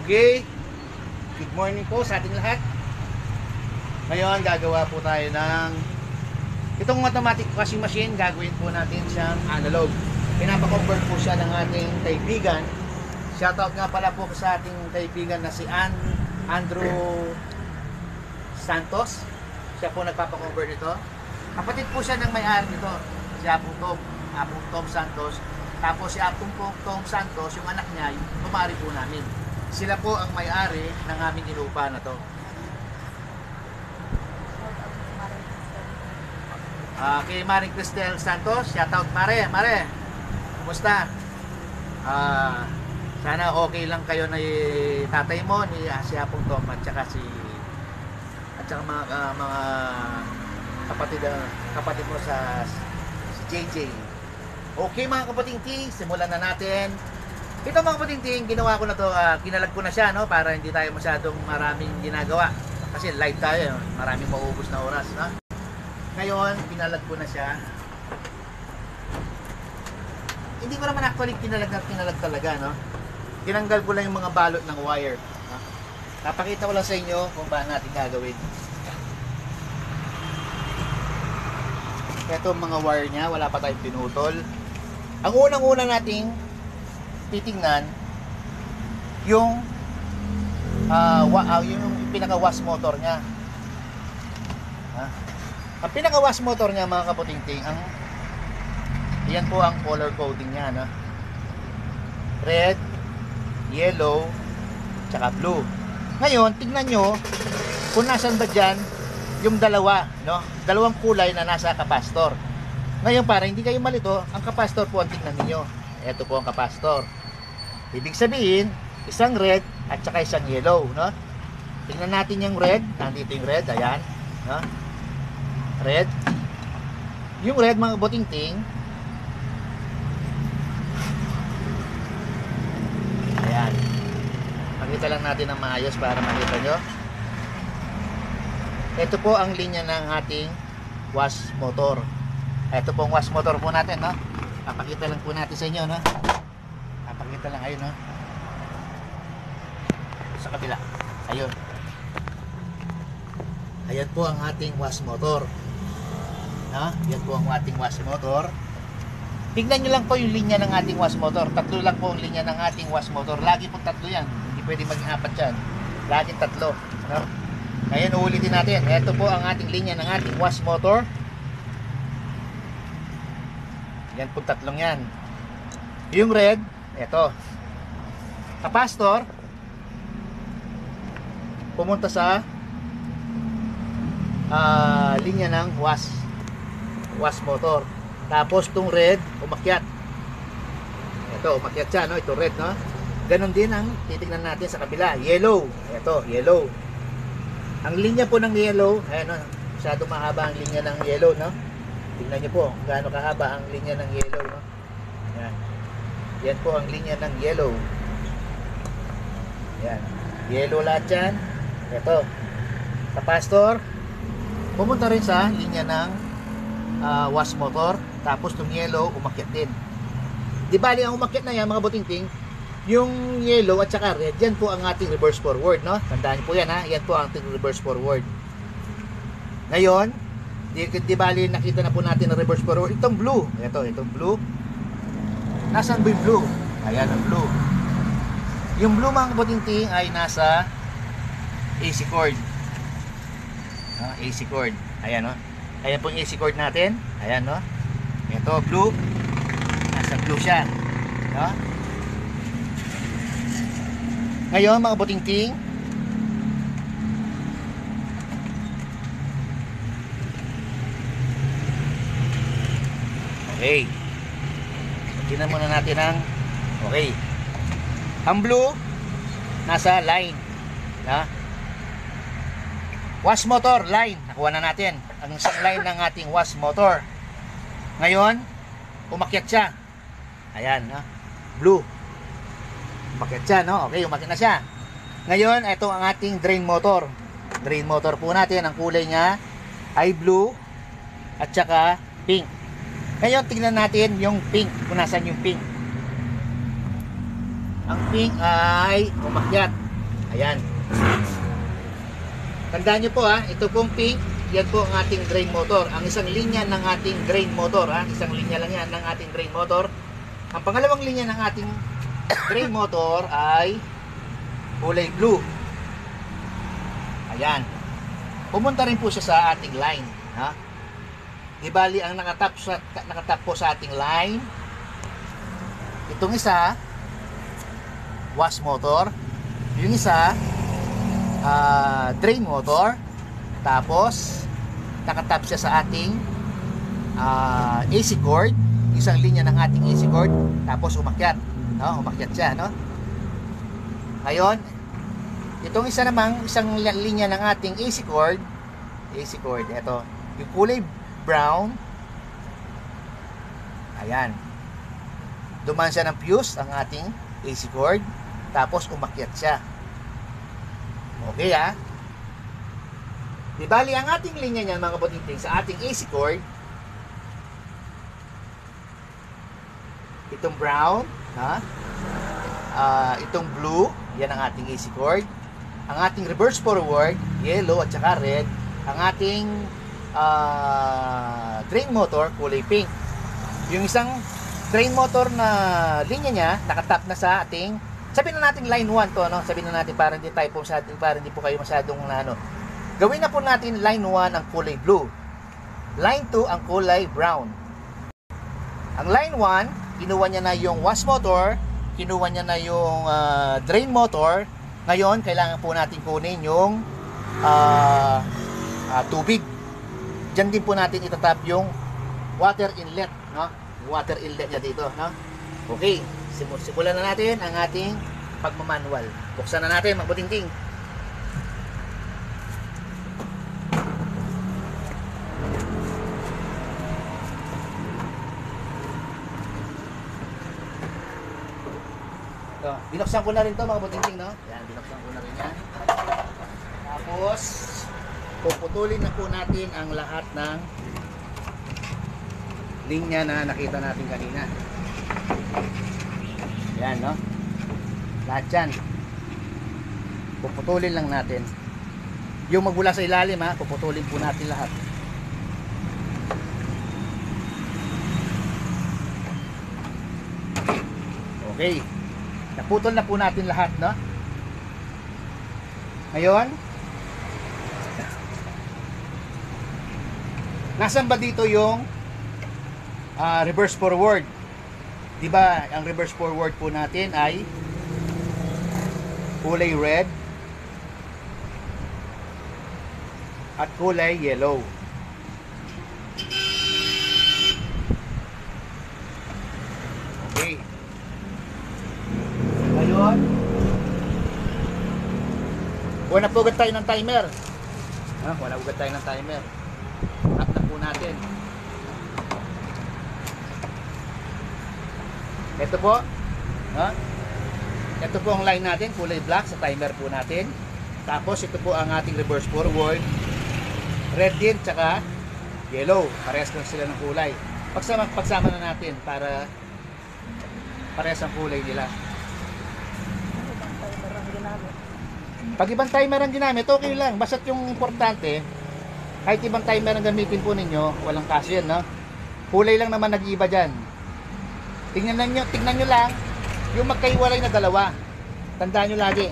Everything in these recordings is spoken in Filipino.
Okay, good morning po sa ating lahat. Ngayon gagawa po tayo ng itong automatic washing machine. Gagawin po natin siyang analog. Pinapa-convert po siya ng ating kaibigan. Shoutout nga pala po sa ating kaibigan na si Andrew Santos. Siya po nagpapa-convert nito. Kapatid po siya ng may-ari nito, si Apong Tom Santos. Tapos si Apong Tom Santos, yung anak niya, yung pamari po namin. Sila po ang may-ari ng aming inupa na to. Kay Maring Cristel Santos, shoutout Mare. Kumusta? Sana okay lang kayo ni tatay mo, ni si Apong Tom at saka mga kapatid mo sa si JJ. Okay mga kapating-ting, simulan na natin. Ito mga kapating-ting, ginawa ko na to, kinalag ko na siya, no, para hindi tayo masyadong maraming ginagawa. Kasi live tayo, maraming mauubos na oras, no? Ngayon, kinalag ko na siya. Hindi ko naman actually kinalag talaga, no? Tinanggal ko lang yung mga balot ng wire, no? Napakita ko lang sa inyo kung paano natin gagawin. Ito mga wire niya, wala pa tayong pinutol. Ang unang-una nating titingnan yung pinaka-wash motor niya. Ang pinaka-wash motor niya mga kaputing-ting, yan po ang color coding niya, no? Red, yellow, tsaka blue. Ngayon, tignan nyo kung nasan ba dyan yung dalawa, no? Dalawang kulay na nasa kapastor. Ngayon, para hindi kayo malito, ang kapastor po ang tignan niyo. Ito po ang kapastor. Ibig sabihin, isang red at saka isang yellow, no? Tingnan natin yung red. Nandito yung red, ayan, no? Red. Yung red mga kabuting-ting, ayan. Pakita lang natin ng maayos para makita nyo. Ito po ang linya ng ating wash motor. Ito po ang wash motor po natin, no? Papakita lang po natin sa inyo, no? Papakita lang, ayun, no? Sa kabila, ayun. Ayan po ang ating wash motor, no? Yan po ang ating wash motor. Tignan nyo lang po yung linya ng ating wash motor. Tatlo lang po ang linya ng ating wash motor. Lagi po tatlo yan. Hindi pwede maging apat yan. Lagi tatlo, no? Ngayon uulitin natin. Ito po ang ating linya ng ating wash motor. Yan po tatlong yan. Yung red, ito. Kapastor, pumunta sa linya ng wash motor. Tapos itong red, umakyat. Ito, umakyat siya, no? Ito red, no? Ganon din ang titignan natin sa kabila. Yellow. Ito, yellow. Ang linya po ng yellow, ayan, no? Masyado mahaba ang linya ng yellow, no? Tingnan nyo po gaano kahaba ang linya ng yellow, no? Yan. Yan po ang linya ng yellow. Yan. Yellow lahat yan. Ito. Kapastor, pumunta rin sa linya ng wash motor. Tapos itong yellow, umakyat din. Di bali ang umakyat na yan mga buting-ting, yung yellow at saka red, yan po ang ating reverse forward, no? Tandaan niyo po yan, ha? Yan po ang ating reverse forward. Ngayon, di bali nakita na po natin ang reverse forward. Itong blue, itong blue. Nasaan ba yung blue? Ayan ang blue. Yung blue mga kabuting-ting ay nasa AC cord. AC cord. Ayan, no? Ayan po yung AC cord natin. Ayan, no? Ito, blue. Nasa blue siya, no? Ngayon mga kabuting-ting, okay. Tingnan muna natin ang okay. Ang blue nasa line, ha? Wash motor line, nakuha na natin ang isang line ng ating wash motor. Ngayon, umakyat siya. Ayan, ha? Blue. Umakyat siya, no? Okay, umakyat na siya. Ngayon, ito ang ating drain motor. Drain motor po natin, ang kulay niya ay blue at saka pink. Ngayon, tingnan natin yung pink, kung nasan yung pink. Ang pink ay umakyat. Ayan. Tandaan nyo po ha, ito pong pink, yan po ang ating drain motor. Ang isang linya ng ating drain motor ha, isang linya lang yan ng ating drain motor. Ang pangalawang linya ng ating drain motor ay kulay blue. Ayan. Pumunta rin po siya sa ating line. Ha? Di bali, ang nakatap po sa ating line, itong isa, wash motor. Yung isa, drain motor. Tapos, nakatap siya sa ating AC cord. Isang linya ng ating AC cord. Tapos, umakyat. No? Umakyat siya. No? Ngayon, itong isa namang, isang linya ng ating AC cord. AC cord, ito. Yung kulay brown. Ayan. Duman siya ng fuse ang ating AC cord. Tapos, umakyat siya. Okay ha? Di bali, ang ating linya niyan mga kabutinting sa ating AC cord, itong brown, ha? Itong blue, yan ang ating AC cord. Ang ating reverse forward, yellow at saka red. Ang ating drain motor, kulay pink. Yung isang drain motor na linya niya, nakatap na sa ating, sabihin na natin line 1 to, no? Sabihin na natin para hindi tayo po para hindi po kayo masyadong ano. Gawin na po natin line 1 ang kulay blue. Line 2 ang kulay brown. Ang line 1, kinuha niya na yung wash motor, kinuha niya na yung drain motor. Ngayon, kailangan po natin kunin yung tubig. Diyan din po natin itatap yung water inlet, no? Water inlet niya dito, no? Okay, simulan na natin ang ating pagmamanual. Buksan na natin, magbutingting. So, binuksan ko na rin to mga butingting, no? Yan, binuksan ko na rin yan. Tapos, puputulin na po natin ang lahat ng linya na nakita natin kanina. Yan, no? Lahat yan. Puputulin lang natin. Yung magmula sa ilalim, ha? Puputulin po natin lahat. Okay. Naputol na po natin lahat, no? Ngayon, nasan ba dito yung reverse forward? Diba, ang reverse forward po natin ay kulay red at kulay yellow. Okay. Ngayon, wala po agad tayo ng timer. Wala agad tayo ng timer. Tap na po natin. Ito po. Ito po ang line natin, kulay black sa timer po natin. Tapos ito po ang ating reverse forward. Red din, tsaka yellow. Parehas lang sila ng kulay. Pagsama na natin para parehas ang kulay nila. Pag ibang timer ang ginamit, okay lang. Basta yung importante, kahit ibang timer ang gamitin po ninyo, walang kaso yan, no? Kulay lang naman nag-iiba dyan. Tingnan nyo lang yung magkaiwalay na dalawa. Tandaan nyo lagi,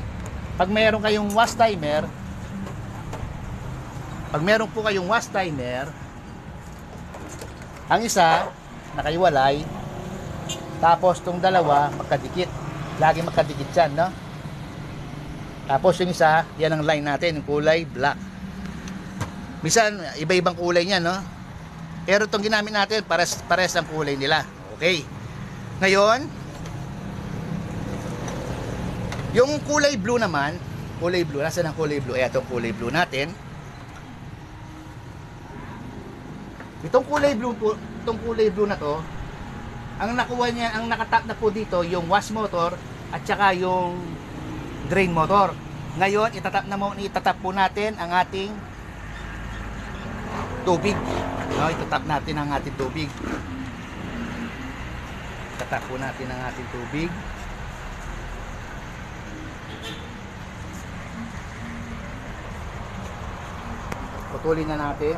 pag meron kayong wash timer, ang isa nakaiwalay, tapos tong dalawa magkadikit. Lagi magkadikit yan, no? Tapos yung isa, yan ang line natin, yung kulay black. Minsan, iba-ibang kulay niya, no? Pero itong ginamit natin, pares ang kulay nila. Okay. Ngayon, yung kulay blue naman, nasaan ang kulay blue? Itong kulay blue natin. Itong kulay blue na to, ang nakuha niya, ang nakatap na po dito, yung wash motor at saka yung drain motor. Ngayon, itatap po natin ang ating tubig. No, itatap natin ang ating tubig. Itatap po natin ang ating tubig. putulin na natin.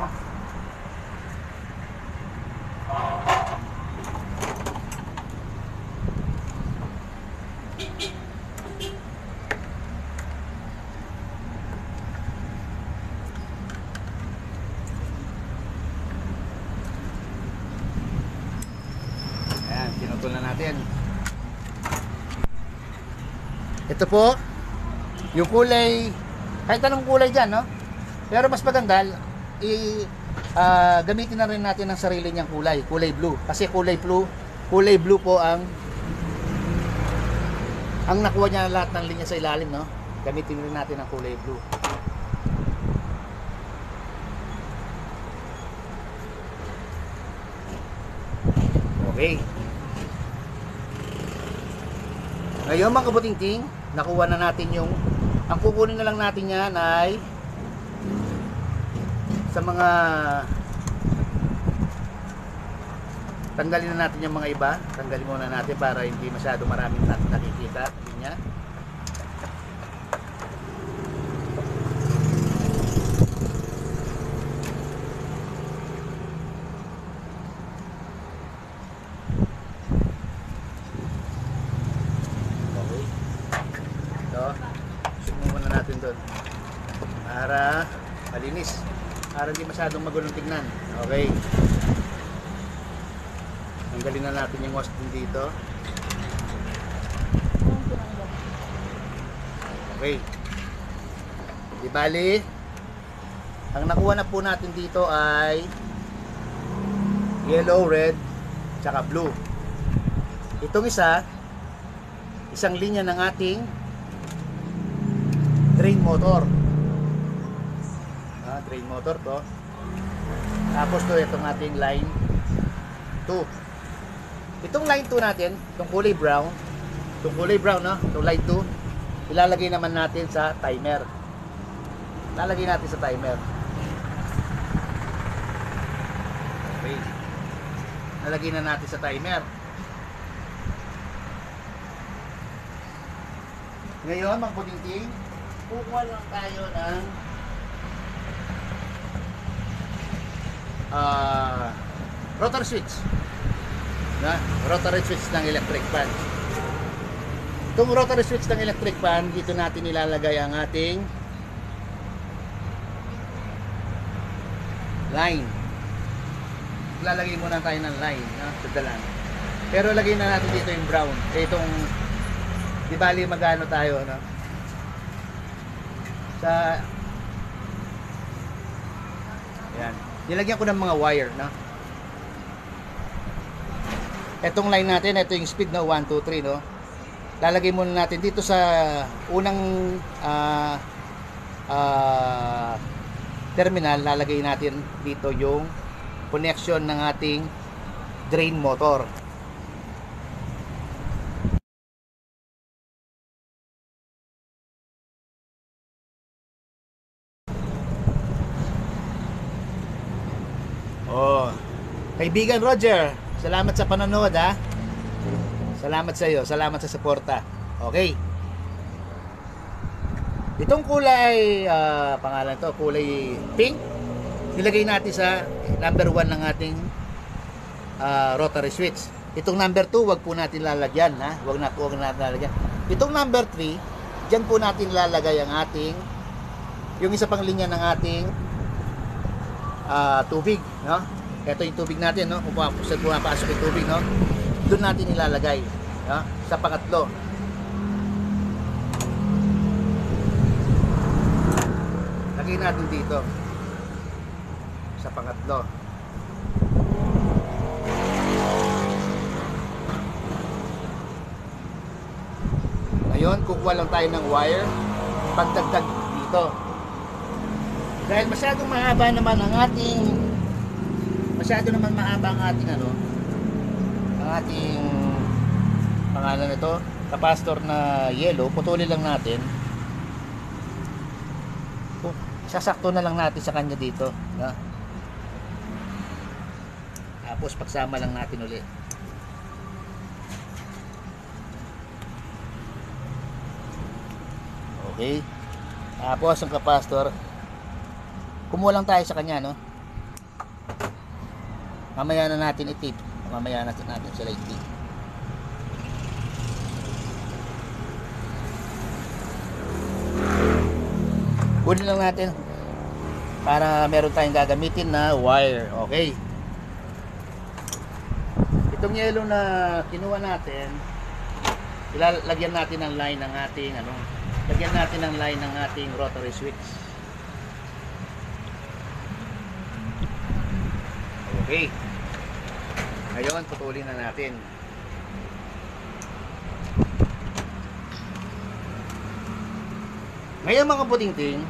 Ayan, pinutol na natin. Ito po, yung kulay, kahit anong kulay dyan, no? Pero mas maganda, gamitin na rin natin ang sarili niyang kulay blue. Kasi kulay blue po ang nakuha niya lahat ng linya sa ilalim, no? Gamitin rin natin ang kulay blue. Okay. Ngayon mga kabutingting, nakuha na natin yung, ang kukunin na lang natin yan ay sa mga, tanggalin na natin yung mga iba. Tanggalin muna natin para hindi masyado maraming nakikita linya. Sumumo na natin doon para malinis, para hindi masyadong magulong tignan. Okay, tanggalin na natin yung wash din dito. Okay, di bali ang nakuha na po natin dito ay yellow, red, tsaka blue. Itong isang linya ng ating drain motor. Drain motor to. Tapos to itong ating line 2. Itong line 2 natin, itong kulay brown, no? Itong line 2, ilalagay naman natin sa timer. Lalagay natin sa timer. Okay. Lalagay na natin sa timer. Ngayon, mga budingting, kukuha lang tayo ng rotary switch, rotary switch ng electric fan. Itong rotary switch ng electric fan, dito natin ilalagay ang ating line. Lalagay muna tayo ng line, sadalan. Pero lagay na natin dito yung brown. Itong, di bali magano tayo, no? Ayan. Nilagyan ko ng mga wire, no? Etong line natin, ito yung speed, no? 1, 2, 3, no? Lalagay muna natin dito sa unang terminal. Lalagay natin dito yung connection ng ating drain motor. Kaibigan Roger, salamat sa panonood, ha. Salamat sa iyo, salamat sa suporta. Okay. Itong kulay, pangalan to, kulay pink, nilagay natin sa number 1 ng ating rotary switch. Itong number 2, wag po natin lalagyan, ha. Wag natin lalagyan. Itong number 3, diyan po natin lalagay ang ating, yung isa pang linya ng ating tubig, no? Ito yung tubig natin, no? Kung pumapasok yung tubig, no? Doon natin ilalagay, no? Sa pangatlo. Lagay natin dito sa pangatlo. Ngayon, kukuha lang tayo ng wire, pagdagdag dito. Dahil masyadong mahaba naman ang ating ang ating pangalan nito, capacitor na yellow, putulin lang natin. Sasakto na lang natin sa kanya dito, no? Tapos pagsama lang natin ulit. Okay. Tapos ang capacitor, Kumuha lang tayo sa kanya, no? Mamaya na natin i-tip. Mamaya natin sila i-tip. Kunin lang natin para meron tayong gagamitin na wire. Okay. Itong yellow na kinuha natin, ilalagyan natin ng line ng ating lagyan natin ng line ng ating rotary switch. Okay. Ngayon, putulin na natin. Ngayon mga puting-ting,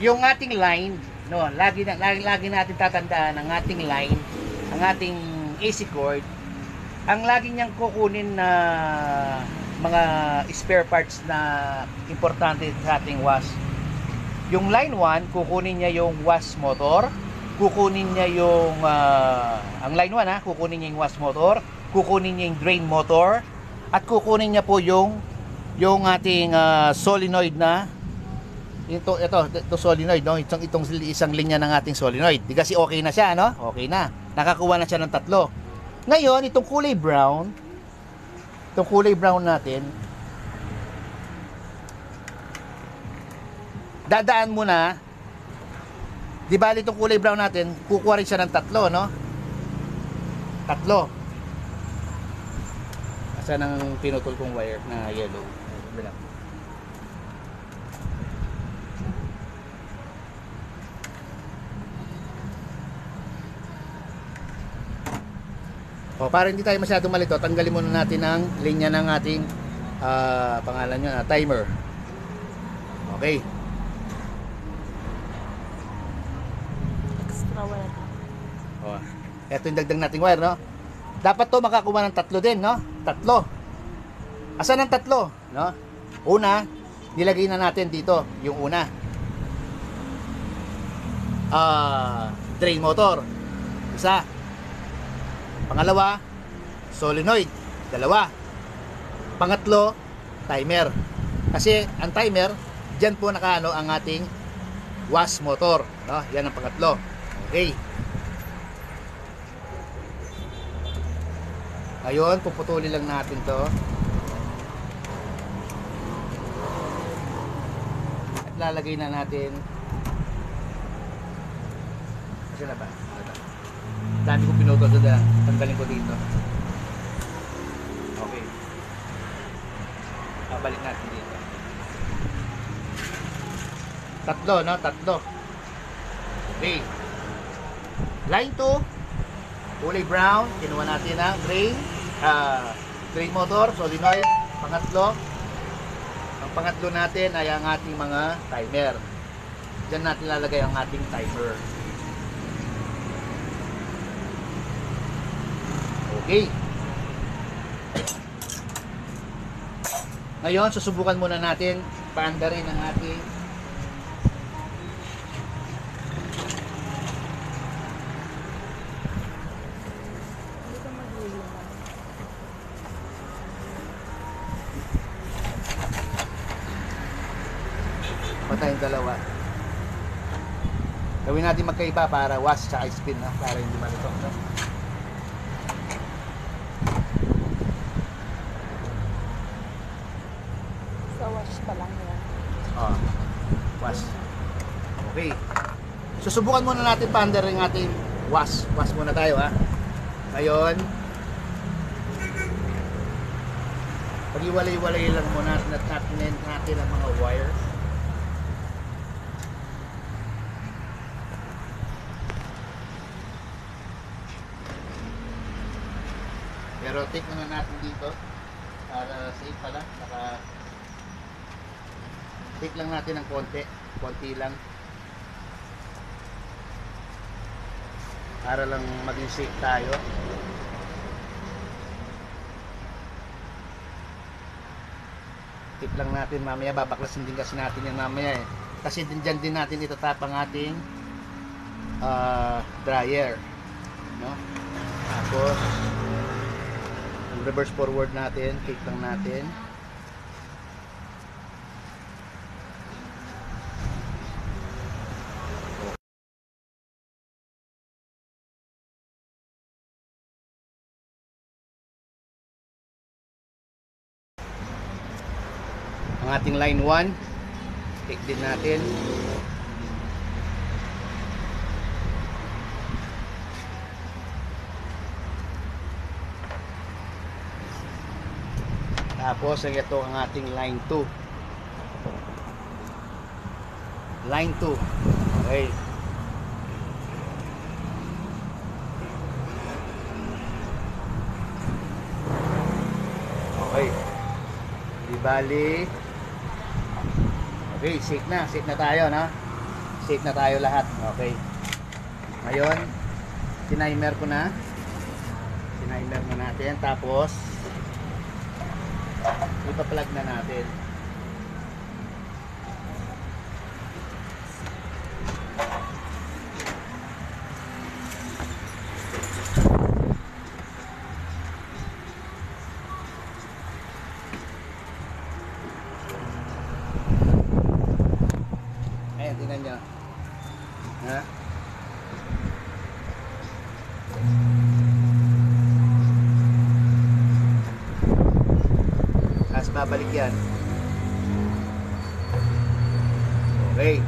yung ating line, no, lagi natin tatandaan ang ating line, ang ating AC cord, ang lagi niyang kukunin na mga spare parts na importante sa ating wash. Yung line 1, kukunin niya yung wash motor, kukunin niya yung ang line 1 kukunin niya yung wash motor, kukunin niya yung drain motor, at kukunin niya po yung ating solenoid na ito solenoid, no? Itong isang linya ng ating solenoid. Di kasi okay na siya, no? Okay na. Nakakuha na siya ng 3. Ngayon, itong kulay brown natin, dadaan muna. Di ba itong kulay brown natin, kukuha rin siya ng 3, no? 3. Asa ng pinutol kong wire na yellow. O, para hindi tayo masyadong malito, tanggalin muna natin ang linya ng ating pangalan nyo na timer. Okay. Extra wire. O, eto yung dagdag nating wire, no? Dapat to makakuha ng 3 din, no? 3. Asan ang 3? No? Una, nilagay na natin dito yung una. Drain motor. Isa. Pangalawa, solenoid. 2. Pangatlo, timer. Kasi ang timer, diyan po nakaano ang ating wash motor, no? Yan ang pangatlo. Okay. Ngayon, puputulin lang natin to. At lalagay na natin. Kasi na ba? Dami ko pinutol doon. Tanggalin ko dito. Okay. Balik natin dito. 3, no? 3. Okay. Line 2. Kulay brown. Kinuha natin ang drain motor, solenoid. Pangatlo. Ang pangatlo natin ay ang ating mga timer. Diyan natin lalagay ang ating timer. Okay. Ngayon, susubukan muna natin paandarin ang ating tayong dalawa. Gawin natin magkaiba para wash sa spin, no? Para hindi malito, no? Sa wash pa lang yan. Wash. Okay. Susubukan muna natin paandar yung ating wash. Wash muna tayo, ha. Ngayon, pag-iwalay-walay lang muna natin ang mga wires. Pero take muna natin dito para safe pala. Saka take lang natin ng konti lang para lang maging safe tayo. Take lang natin, mamaya babaklasin din kasi natin yan mamaya eh. Kasi dyan din natin itatap ang ating dryer, no? Tapos reverse forward natin, take lang natin. ang ating line 1. Take din natin. Tapos ito ang ating line 2. Line 2. Okay. Okay. Di bali. Okay, safe na tayo, no? Safe na tayo lahat. Okay. Ngayon, tinimer ko na. Tinimer na natin. Tapos, ipa-plug na natin. Ayan, tingnan nyo. Ha? Tapos babalik yan. Okay.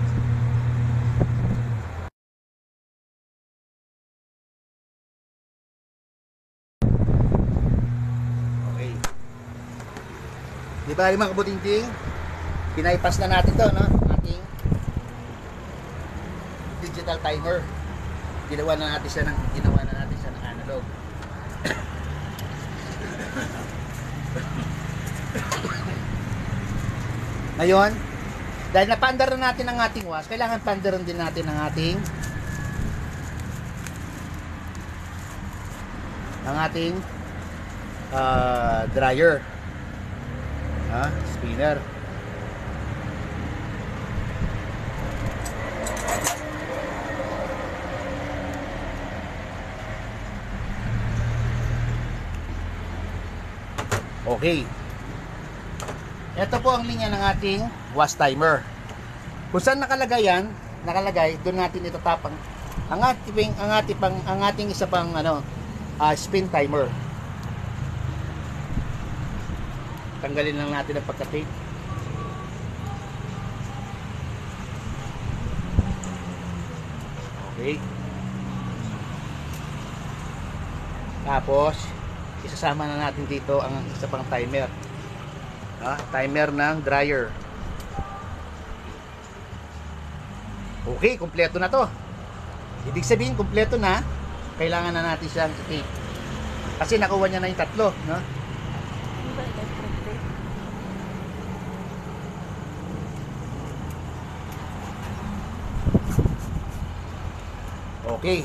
Okay. Di ba mga kabutingting? Pinaypas na natin to, no? Ating digital timer. Ginawa na natin siya ng analog. Ngayon, dahil napandar na natin ang ating wash, kailangan pandaran din natin ang ating dryer. Spinner. Okay. Ito po ang linya ng ating wash timer. Kung saan nakalagay yan, doon natin ito tapang ang ating isa pang spin timer. Tanggalin lang natin ang pagka-tape. Okay. Tapos isasama na natin dito ang isa pang timer. Timer ng dryer. Okay, kumpleto na to. Ibig sabihin, kumpleto na. Kailangan na natin siyang i-tape. Kasi nakuha niya na yung tatlo, no? Okay.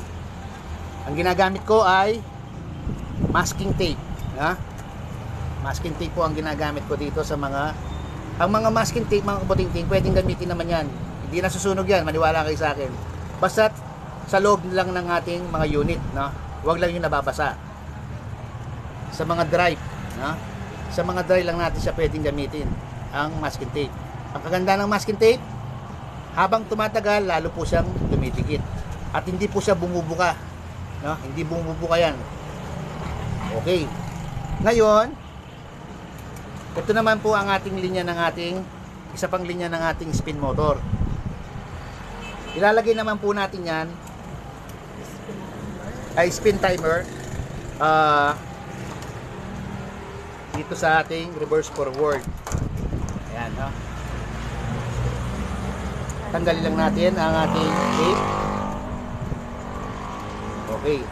Ang ginagamit ko ay masking tape. Masking tape po ang ginagamit ko dito sa mga masking tape, mga kabutingting, pwedeng gamitin naman yan. Hindi nasusunog yan, maniwala kayo sa akin. Basta sa loob lang ng ating mga unit, no? Huwag lang yung nababasa. Sa mga dry, no? Sa mga dry lang natin siya pwedeng gamitin ang masking tape. Ang kaganda ng masking tape, habang tumatagal, lalo po siyang dumidikit. At hindi po siya bumubuka, no? Hindi bumubuka yan. Okay. Ngayon, ito naman po ang ating linya ng isa pang linya ng ating spin motor. Ilalagay naman po natin yan ay spin timer dito sa ating reverse forward. Ayan, no? Tanggalin lang natin ang ating tape. Okay.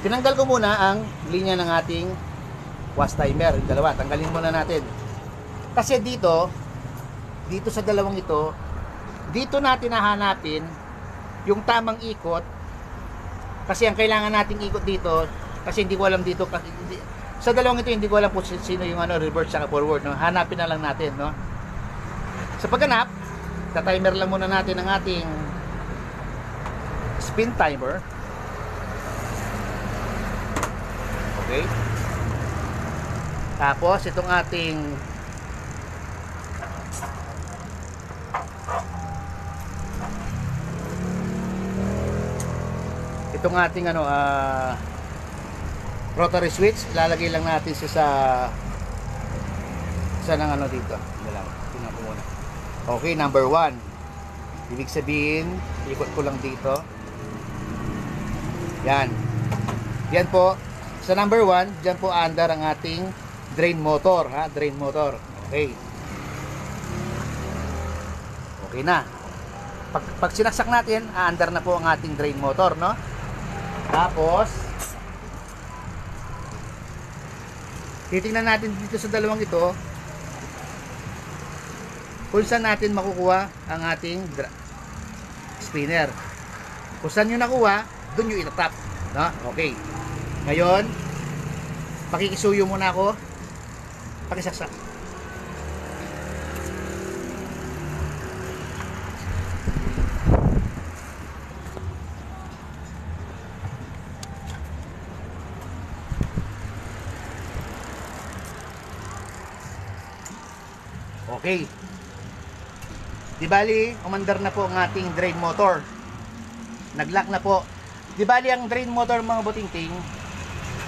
Tinanggal ko muna ang linya ng ating wash timer, yung dalawa, tanggalin muna natin. Kasi dito sa dalawang ito, dito natin hahanapin yung tamang ikot. Kasi ang kailangan nating ikot dito, kasi hindi ko alam dito, sa dalawang ito hindi ko alam po sino yung reverse saka forward, no? Hanapin na lang natin, no? Sa paghanap, ta-timer lang muna natin ang ating spin timer. Okay. Tapos itong ating rotary switch, ilalagay lang natin siya sa ng dito. Tingnan Okay, number 1. Ibig sabihin, ikot ko lang dito. Yan. Yan po. Sa number 1, dyan po under ang ating drain motor. Ha? Drain motor. Okay. Okay na. Pag sinaksak natin, under na po ang ating drain motor, no? Tapos, titingnan natin dito sa dalawang ito kung saan natin makukuha ang ating spinner. Kung saan nyo nakuha, doon nyo itatap, no? Okay. Ngayon, pakikisuyo muna ako. Pakisaksak. Okay. Di bali, umandar na po ang ating drain motor. Nag-lock na po. Di bali, ang drain motor mga butingting,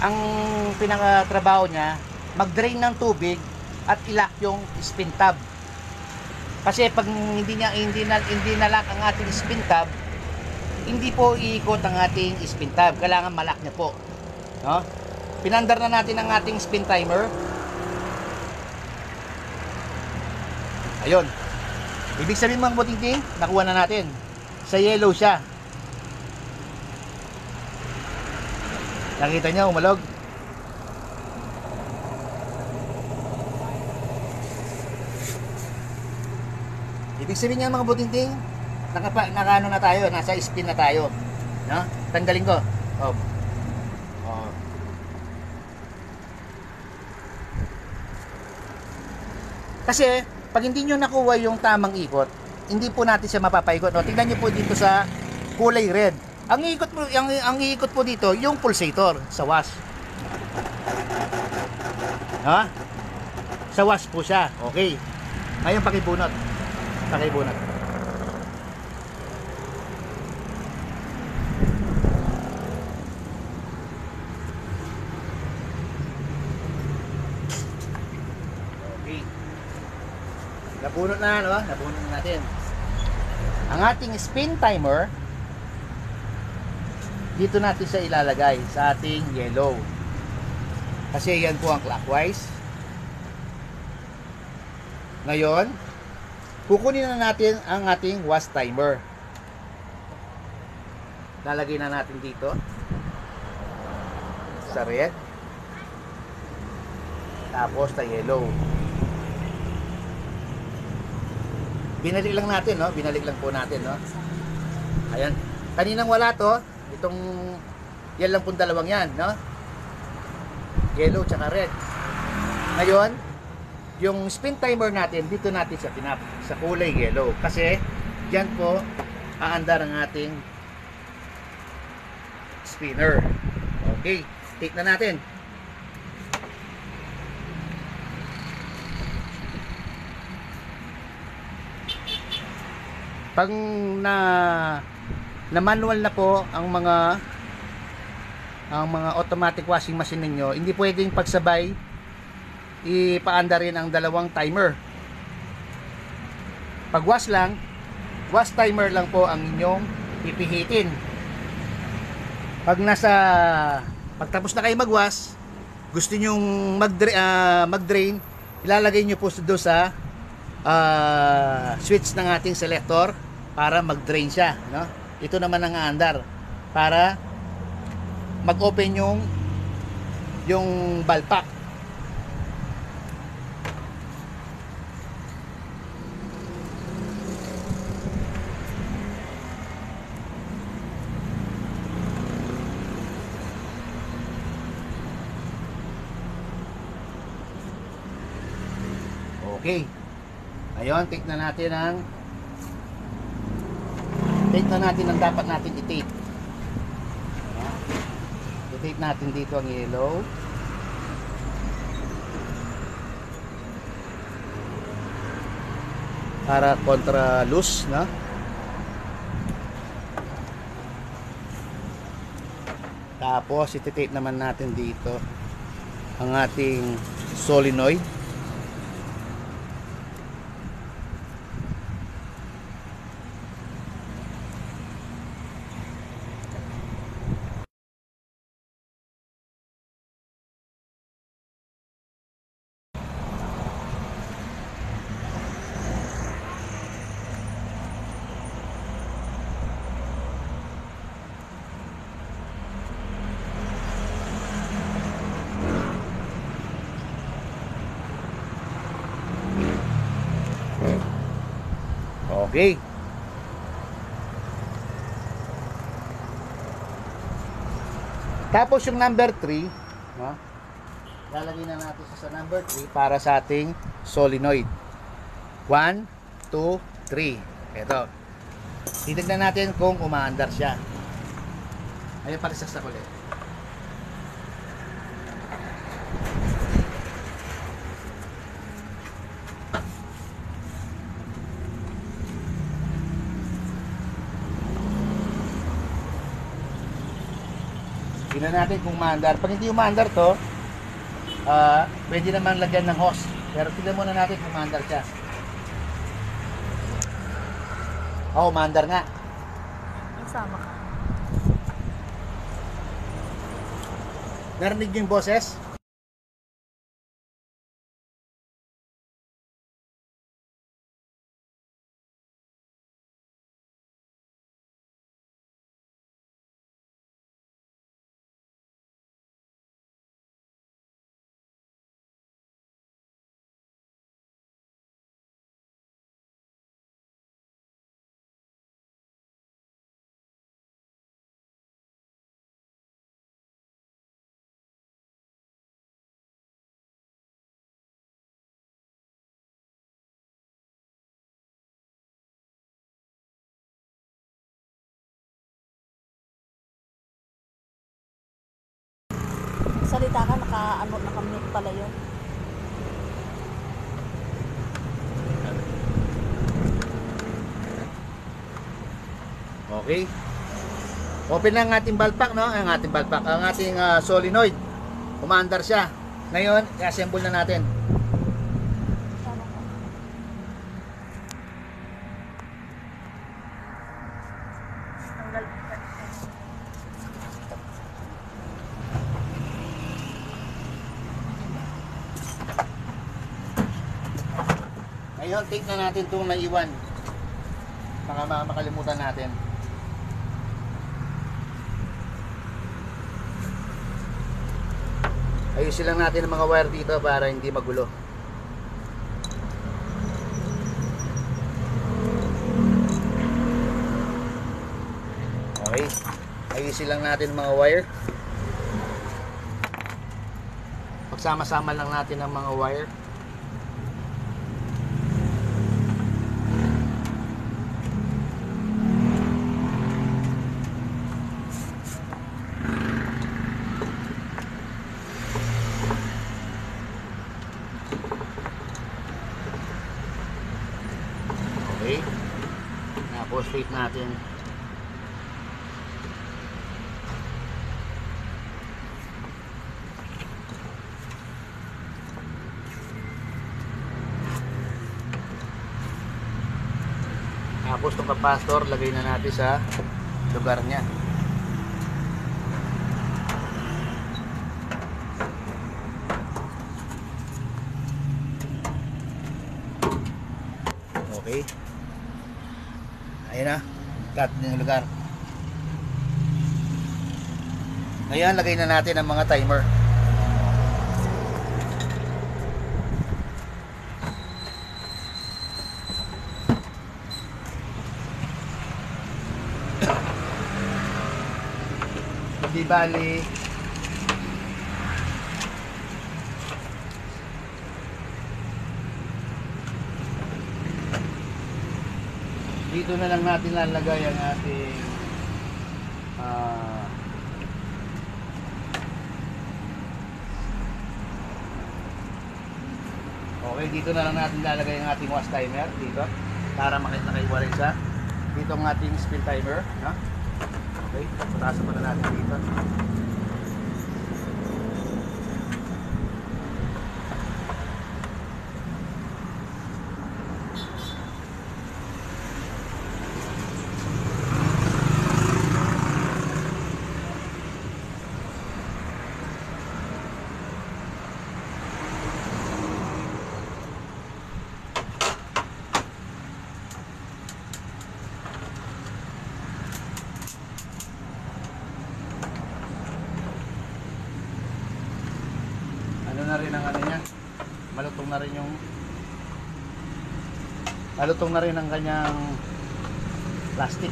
ang pinakatrabaho niya, mag-drain ng tubig at i-lock yung spin tab. Kasi pag hindi na lock ang ating spin tab, hindi po iikot ang ating spin tab. Kailangan malak niya po. No? Pinandar na natin ang ating spin timer. Ayun. Ibig sabihin mga butingting, nakuha na natin. Sa yellow siya. Nakita niyo, umalog. Ibig sabihin niya mga butingting, nakaano na tayo, nasa spin na tayo. No? Tanggalin ko. Oh. Oh. Kasi pag hindi nyo nakuha yung tamang ikot, hindi po natin siya mapapaikot. No? Tingnan nyo po dito sa kulay red. Ang iikot po dito, yung pulsator sa wash. Ha? Sa wash po siya. Okay. Ngayon pakibunot. Pakibunot. Nabunot na, no? Nabunot na natin. Ang ating spin timer, dito natin siya ilalagay sa ating yellow. Kasi yan po ang clockwise. Ngayon, kukunin na natin ang ating wash timer. Lalagay na natin dito sa red. Tapos sa yellow. Binalik lang natin, no? Binalik lang po natin, no? Ayan. Kaninang wala to, itong yan lang pong dalawang yan, no? Yellow tsaka red. Ngayon, yung spin timer natin, dito natin siya pinap sa kulay yellow. Kasi, dyan po, aandar ang ating spinner. Okay. Take na natin. Pag na manual na po ang mga automatic washing machine ninyo, hindi pwedeng pagsabay ipaanda rin ang dalawang timer. Pag wash lang, wash timer lang po ang inyong pipihitin. Pagtapos na kayo magwash, gusto nyong mag-drain, ilalagay nyo po doon sa switch ng ating selector para mag-drain siya, no? Ito naman ang aandar para mag-open yung valve pack. Okay. Ayun, take na natin ang dapat natin i-tape. I-tape natin dito ang yellow. Para kontra loose, no? Tapos iti-tape naman natin dito ang ating solenoid. Okay. Tapos yung number 3, no? Lalagay na natin siya sa number 3 para sa ating solenoid. 1, 2, 3. Ito. Titignan natin kung umaandar siya. Ayun, palisas ulit. Tingnan natin kung umaandar. Pag hindi umaandar to, pwede naman lagyan ng hose. Pero tingnan muna natin kung umaandar siya. Oh, umaandar nga. Masama ka. Narinig niyo yung boses? Salita ka, naka-mute pala yun. Okay. Open na ang ating balpak, no? Ang ating balpak, ang ating solenoid. Umaandar siya. Ngayon, i-assemble na natin. Sama ka. Tanggal. Ngayon, take na natin itong naiwan. Baka makalimutan natin. Ayusin lang natin ang mga wire dito para hindi magulo. Okay. Ayusin lang natin ang mga wire. Pagsama-sama lang natin ang mga wire. Okay. Na-straight natin. Tapos itong capacitor, lagay na natin sa lugar niya. Okay. Ayun na. Cut din yung lugar. Ngayon, lagay na natin ang mga timer. Di bali dito na lang natin lalagay ang ating okay, dito na lang natin lalagay ang ating wash timer dito para makita kayo wala siya. Dito ang ating spill timer, no? Okay, pataas pa na natin dito. Ano na rin ang ano niya, malutong na rin yung Malutong na rin ang kanyang plastic.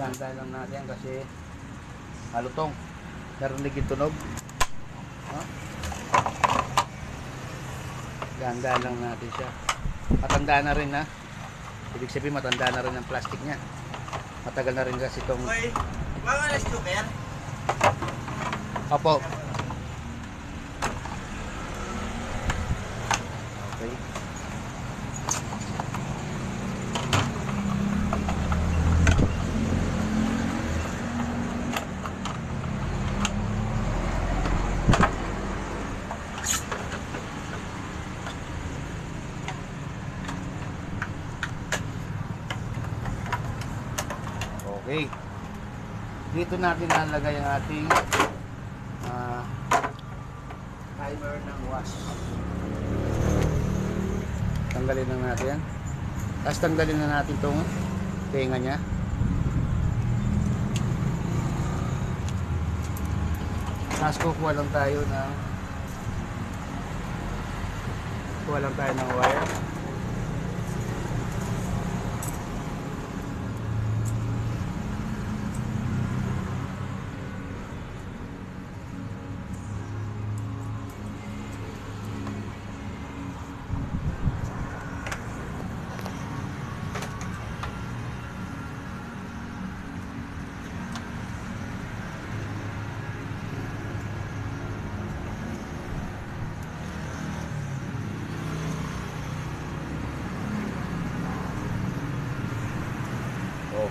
Ganda lang natin kasi malutong. Narinig yung tunog. No? Ganda lang natin siya. Matanda na rin na. Ibig sabihin matanda na rin ang plastic niya. Matagal na rin kasi itong... Hoy, mawalas joker? Opo. Okay. Okay. Dito natin lalagay ang ating timer ng wash. Tanggalin na natin. Tapos tanggalin na natin itong tenga niya. Tapos kukuha lang tayo ng wire.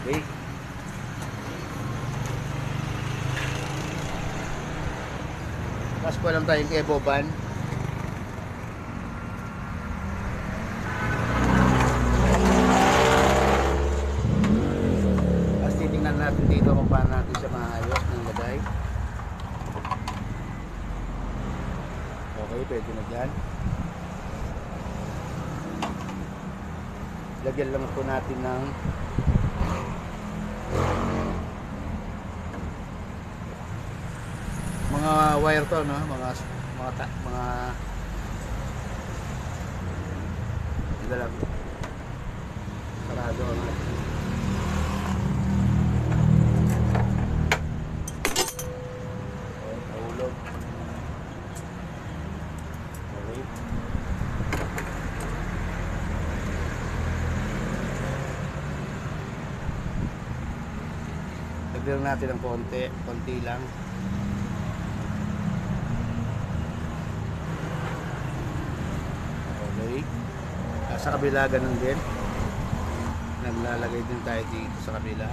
Okay. Tapos po lang tayong eboban. Tapos titingnan natin dito kung paano natin siya maayos ng lagay. Okay, pwede na dyan. Lagyan lang po natin ng mga wire to, no? Mga ito lang. Sarado ang nahulog. Okay. Lagyan natin ng konti lang. Okay. Sa kabila ganun din. Naglalagay din tayo dito sa kabila.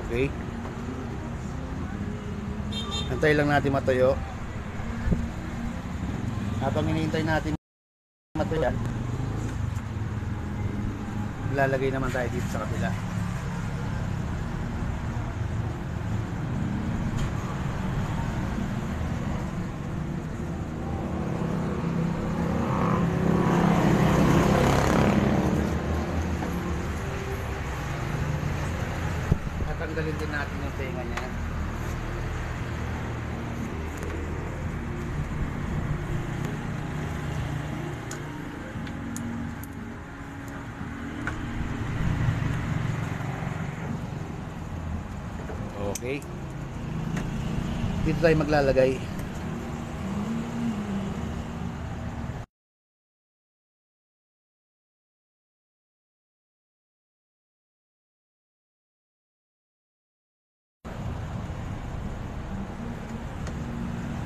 Okay. Antay lang natin matuyo. Habang hinihintay natin matuyo, lalagay naman tayo dito sa kabila. Tatanggalin din natin yung tenga niya. Okay. Dito tayo maglalagay.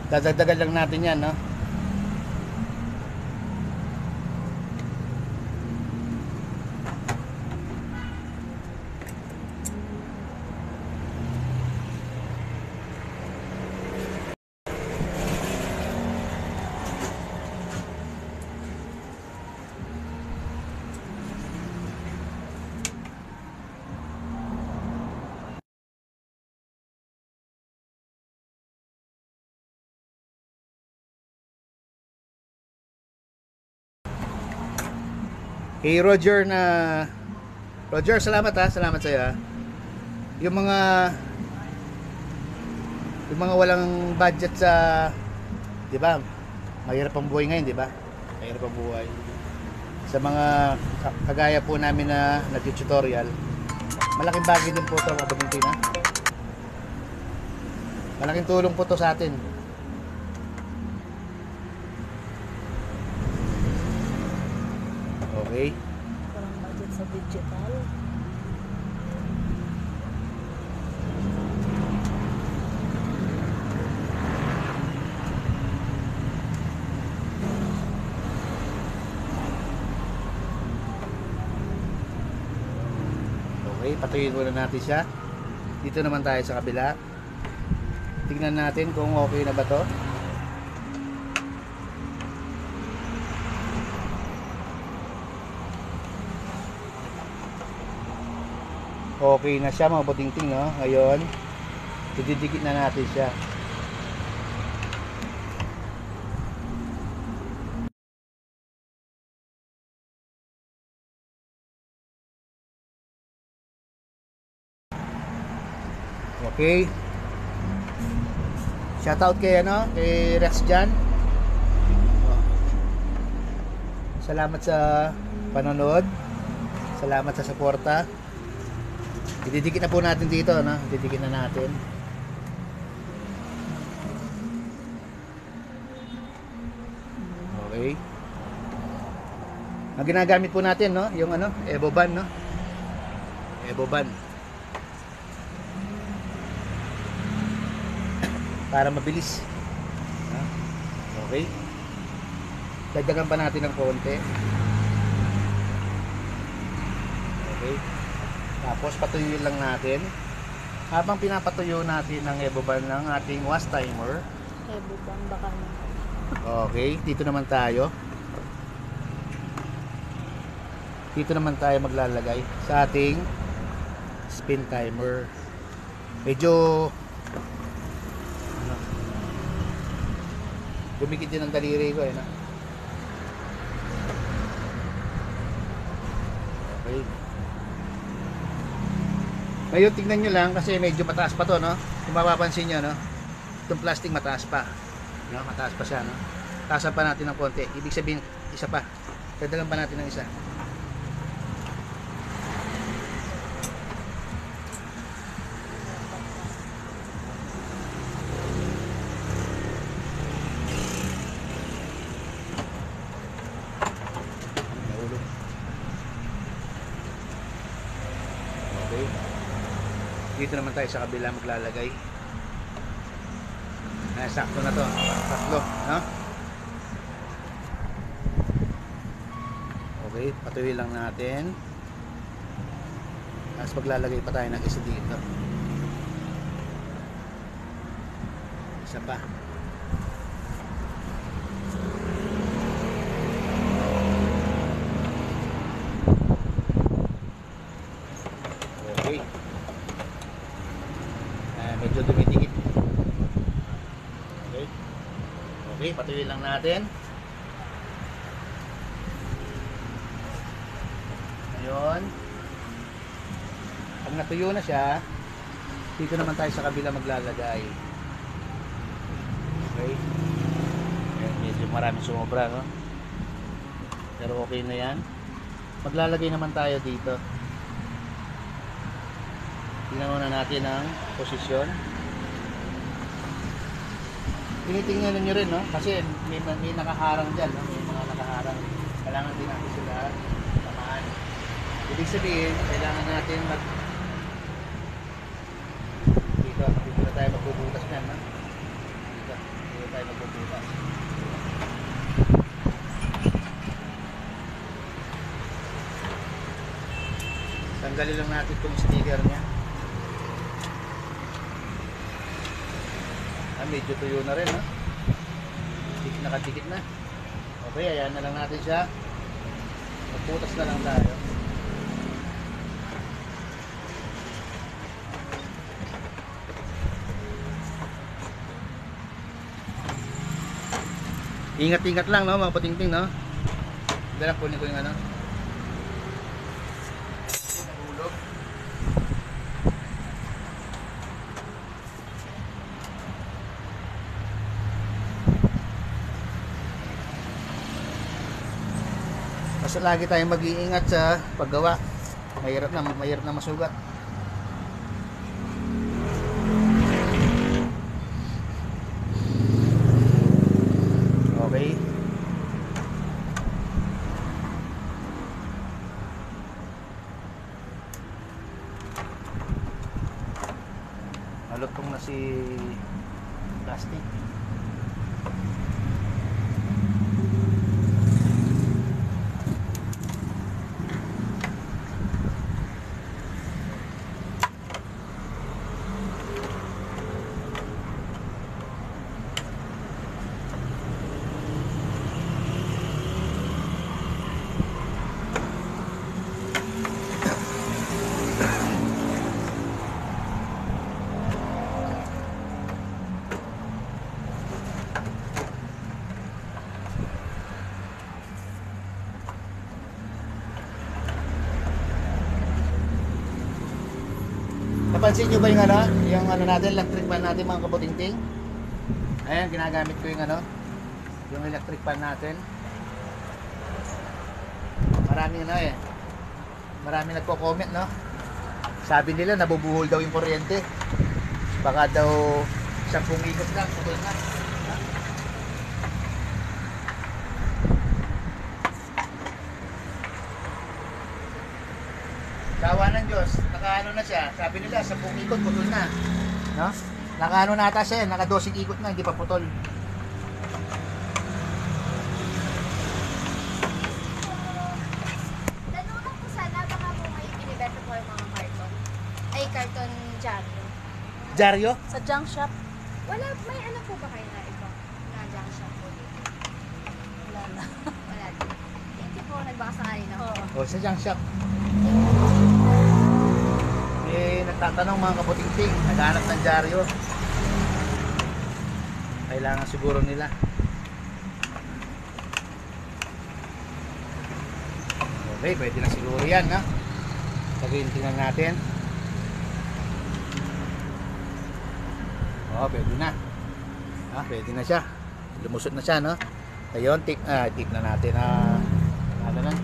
Dadagdagan lang natin yan, no? Kay Roger na Roger, salamat ha, salamat sa iyo ha. Yung mga walang budget sa, 'di ba? Mahirap ang buhay ngayon, 'di ba? Mahirap ang buhay. Sa mga kagaya po namin na nag-tutorial, malaking bagay din po 'to, mga Bagintin ha. Malaking tulong po 'to sa atin. Okay. Parang budget sa digital. Okay, patuloy muna natin siya. Dito naman tayo sa kabila. Tingnan natin kung okay na ba to. Okay na siya mga Butingting, no? Ngayon, didikit na natin siya. Okay. Shoutout kay Rex Jan. Salamat sa panonood. Salamat sa suporta. Ididikit na po natin dito, no? Didikit na natin. Okay. Ang ginagamit po natin, no? Yung Evoban, no? Evoban. Para mabilis. Okay. Dagdagan pa natin ng konti. Okay. Tapos patuyuin lang natin. Habang pinapatuyo natin ang Evoban ng ating wash timer. Bubang baka na. Okay, dito naman tayo. Dito naman tayo maglalagay sa ating spin timer. Medyo gumigit din ang daliri ko no? Okay. Ngayon tingnan nyo lang kasi medyo mataas pa to, no? Kung mapapansin nyo, no? Itong plastic mataas pa, no? Mataas pa siya, no? Taasan pa natin ng konti. Ibig sabihin isa pa, dadagan pa natin ng isa. Okay. Dito naman tayo sa kabila maglalagay. Sakto na to. Tatlo, no? Okay, patuloy lang natin. Tapos maglalagay pa tayo ng isa dito. Isa pa. Okay. Medyo dumidikit. Okay. Okay, patuloy lang natin. Ngayon, pag natuyo na siya, dito naman tayo sa kabila maglalagay. Okay. Medyo maraming sumobra, no? Pero okay na yan. Maglalagay naman tayo dito. Tingnan muna natin ang posisyon. Tinitingnan nyo rin, no? Kasi may nakaharang dyan, no? May mga nakaharang. Kailangan din natin sila tamaan. Ibig sabihin, kailangan natin dito na tayo magbubutas yan, no? Dito tayo magbubutas. Tanggalin lang natin itong sticker niya. Medyo tuyo na rin, ha? Nakadikit na. Okay, ayan na lang natin siya. Magputas na lang tayo. Ingat-ingat lang, no, mga Patingting, no? Hindi lang kunin ko yung Basta lagi tayong mag-iingat sa paggawa. Mahirap na masugat. Okay. Malutong na si plastic. Napansin nyo ba yung ano natin, electric fan natin mga kabutingting? Ayan, ginagamit ko yung electric fan natin. Marami nagko-comment, no? Sabi nila nabubuhol daw yung kuryente. Baka daw 10 ikot lang, putol na. Sawa ng Diyos, nakaano na siya. Sabi nila, 10 ikot, putol na. No? Nakaano na ata siya, naka 12 ikot na, hindi pa putol. Tanong lang po sana, baka po ngayon binibenta po yung mga karton. Ay, karton dyaryo. Jaryo? Sa junk shop, Wala, may ano po ba kayo na iba? Na junk shop po dito? wala na. Wala din. Thank you po, nagbaka sakali na po. Oo. O, sa junk shop. Nagtatanong mga kaputingting, naghanap ng dyaryo. Kailangan siguro nila. Okay, pwede na siguro yan, no? Lagyan tingnan natin. Pwede na. Pwede na siya. Lumusot na siya, no? Ngayon, tip na natin. Ano na?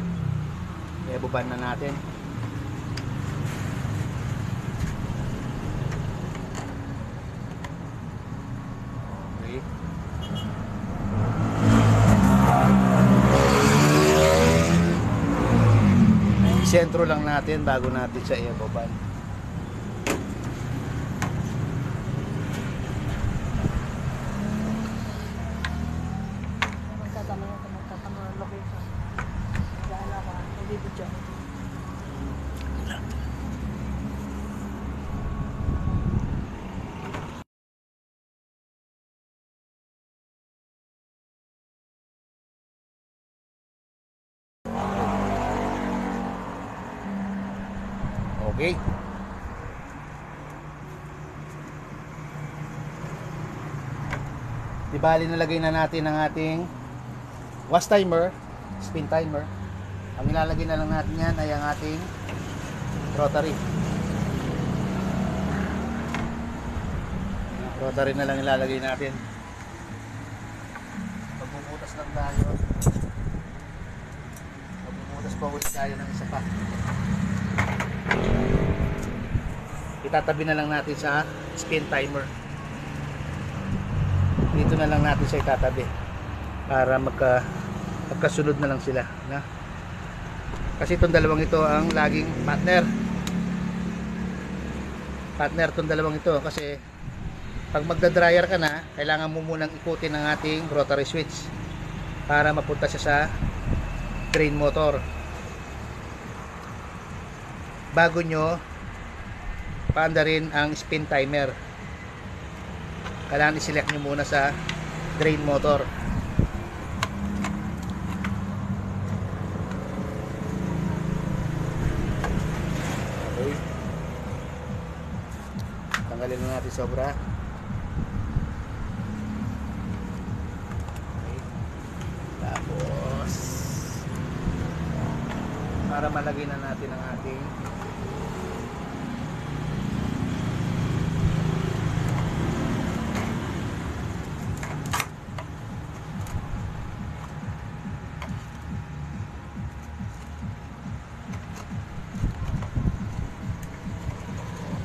Ibuban na natin. Okay. Sentro lang natin bago natin siya ibuban. Magtatanong ako, magtatanong ng location. Gala ka, nagbibidyo. Okay. Di bali nalagay na natin ang ating wash timer, spin timer. Ang ilalagay na lang natin yan ay ang ating rotary. Rotary na lang ilalagay natin. Pagbubutas lang tayo. Pagbubutas pa ulit tayo ng isa pa. Itatabi na lang natin sa spin timer. Dito na lang natin siya itatabi para magkasunod na lang sila, na? Kasi itong dalawang ito ang laging partner itong dalawang ito, kasi pag magda-dryer ka na, kailangan mo munang ikutin ang ating rotary switch para mapunta siya sa drain motor bago nyo paandarin ang spin timer. Kailangan i-select nyo muna sa drain motor. Okay. Tanggalin na natin sobra. Okay. Tapos para malagay na natin ang ating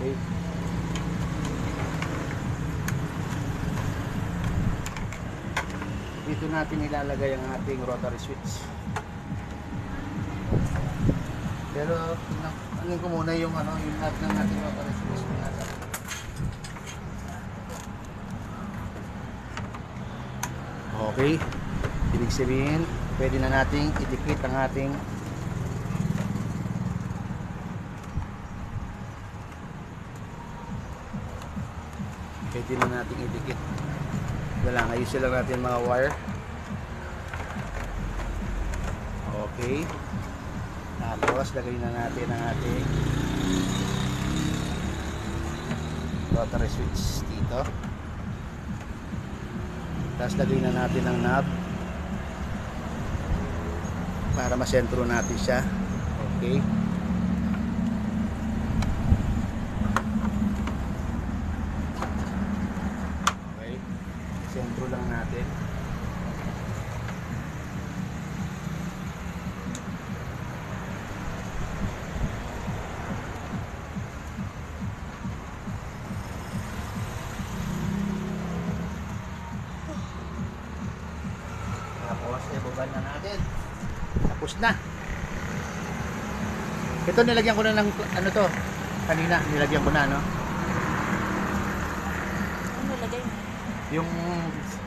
Okay. Dito natin ilalagay ang ating rotary switch. Pero ano ko muna yung yung knob ng ating rotary switch. Okay. Ibig sabihin, pwede na nating idikit ang ating idikit. Wala, ayusin lang natin mga wire. Okay. Tapos, lagay na natin ang ating rotary switch dito. Tapos, lagay na natin ang knob para masentro natin siya. Okay. Okay. Sentro lang natin. Tapos, ibaba na natin. Tapos na. Ito nilagyan ko na ng ano to. Kanina nilagyan ko na, no. Ano lagay mo? Yung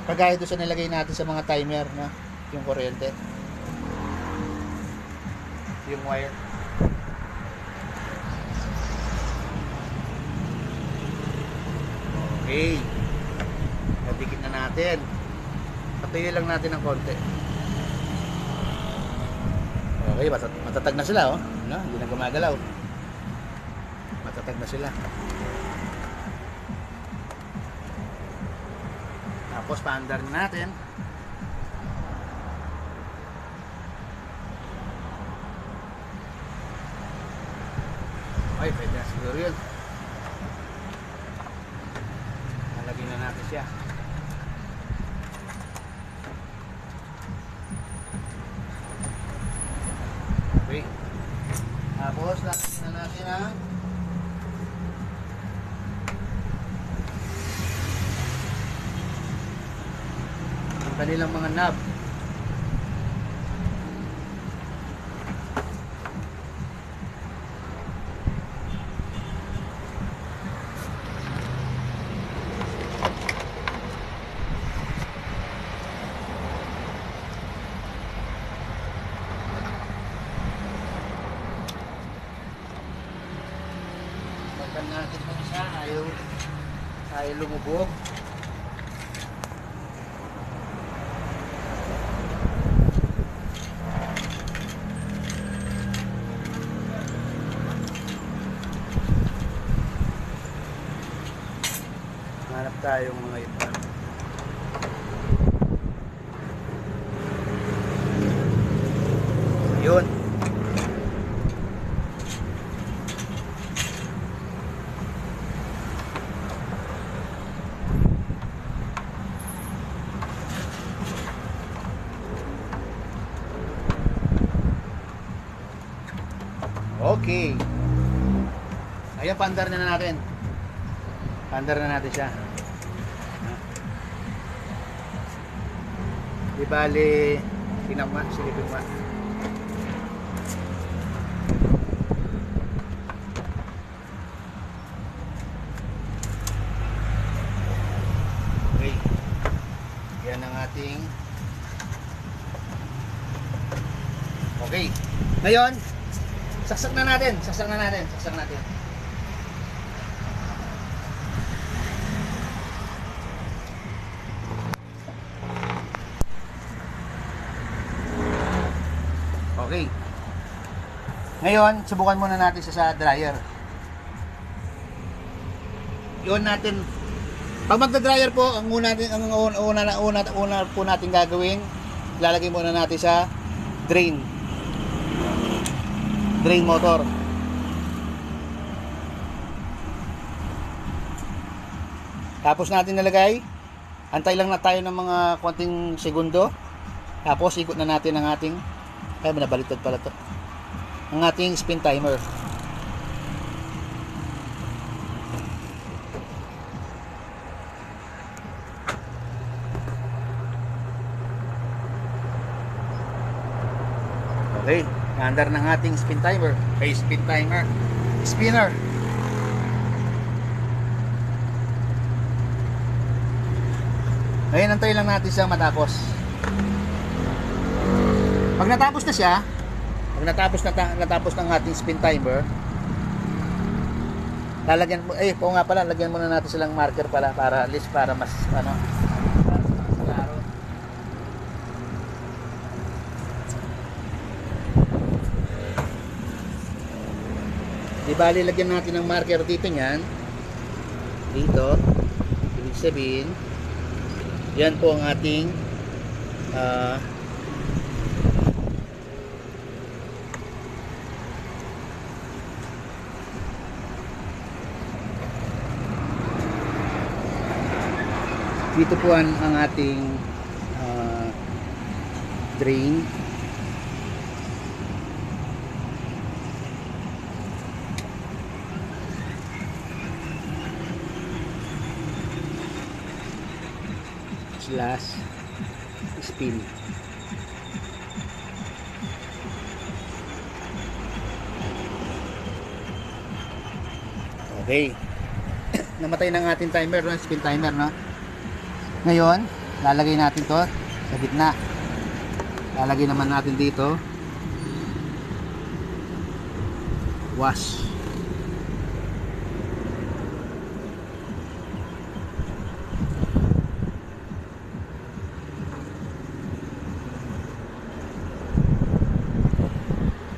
kagaya doon sa nilagay natin sa mga timer, no. Yung kuryente. Yung wire. Okay. Nadikit na natin. Patuloy lang natin ng konti. Okay, matatag na sila, oh. No? Hindi na gumagalaw. Matatag na sila. Tapos paandar natin. Ay, pwede na siguro yun. Nalagyan na natin siya. Okay. Tapos, lagyan na natin ang kanilang mga knob. Pagkan natin ng isa, ayaw lumubog. Hanap tayong mga iba. Yun. Okay. Ayan, paandar na natin. Paandar na natin siya. Di bali, tinakma, silipin mo. Okay. Yan ang ating. Okay. Ngayon, saksak na natin. Saksak na natin. Saksak natin. Okay. Ngayon, subukan muna natin sa dryer. Yun natin. Pag magda-dryer po, ang una po natin gagawin, lalagay muna natin sa drain motor. Tapos natin nalagay. Antay lang na tayo ng mga konting segundo. Tapos ikot na natin ang ating, ay nabaliktad pala to, ang ating spin timer. Okay, under ng ating spin timer. Okay, spinner. Ngayon, antay lang natin siyang matapos. Pag natapos na siya, natapos ng ating spin timer, lalagyan mo, lagyan muna natin silang marker pala para at least para mas klaro. Di bali, lagyan natin ng marker dito niyan. Dito. Ibig sabihin, yan po ang ating dito po ang ating drain. Slash spin. Okay. Namatay ng ating timer, no? Spin timer, no? Ngayon, lalagay natin to sa gitna. Lalagay naman natin dito wash.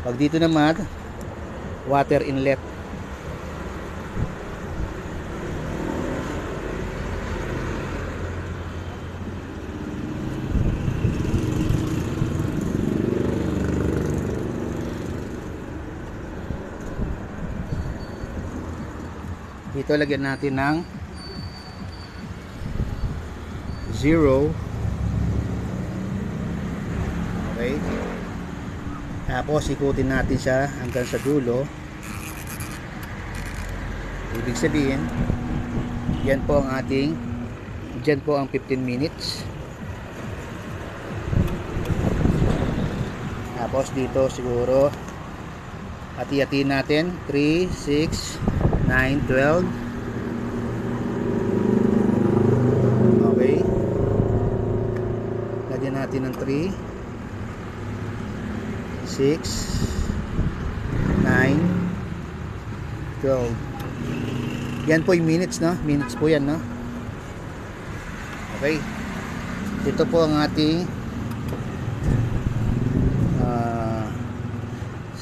Pag dito naman, water inlet. Dito lagyan natin ng 0. Okay. Tapos ikutin natin siya hanggang sa dulo. Ibig sabihin, yan po ang ating, dyan po ang 15 minutes. Tapos dito siguro hati-hatiin natin 3, 6, 9, 12. Okay. Lagyan natin ng 3, 6, 9, 12. Yan po yung minutes, no? Minutes po yan, no? Okay. Ito po ang ating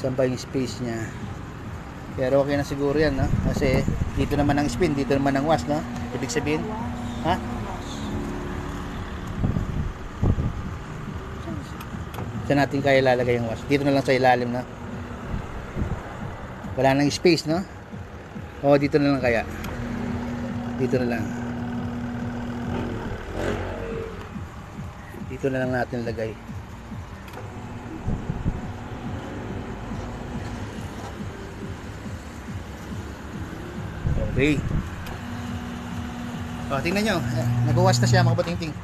saan ba yung space niya? Pero okay na siguro yan, no? Kasi dito naman ang spin, dito naman ang wash, no? Ibig sabihin, ha? Saan natin kaya lalagay yung wash? Dito na lang sa ilalim, no? Wala nang space, no? O dito na lang kaya. Dito na lang. Dito na lang natin lagay. Okay. O, tingnan nyo. Nag-wash na siya, mga batingting.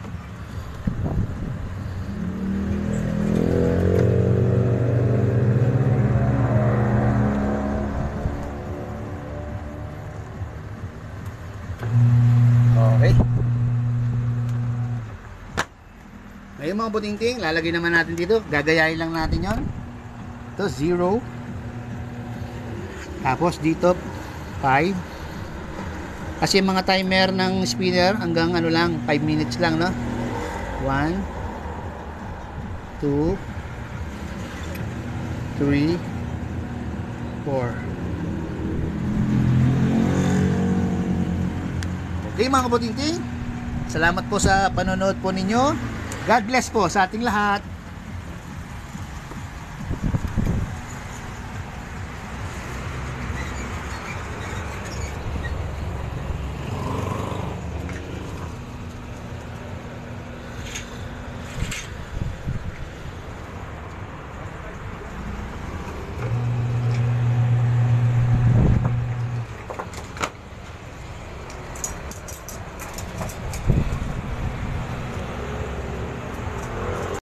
Okay. Ngayon mga butingting, lalagay naman natin dito. Gagayahin lang natin yon. Ito 0. Tapos dito 5. Kasi mga timer ng spinner hanggang ano lang, 5 minutes lang, no? 1, 2, 3, 4. Okay mga kabutingting, salamat po sa panonood po ninyo. God bless po sa ating lahat.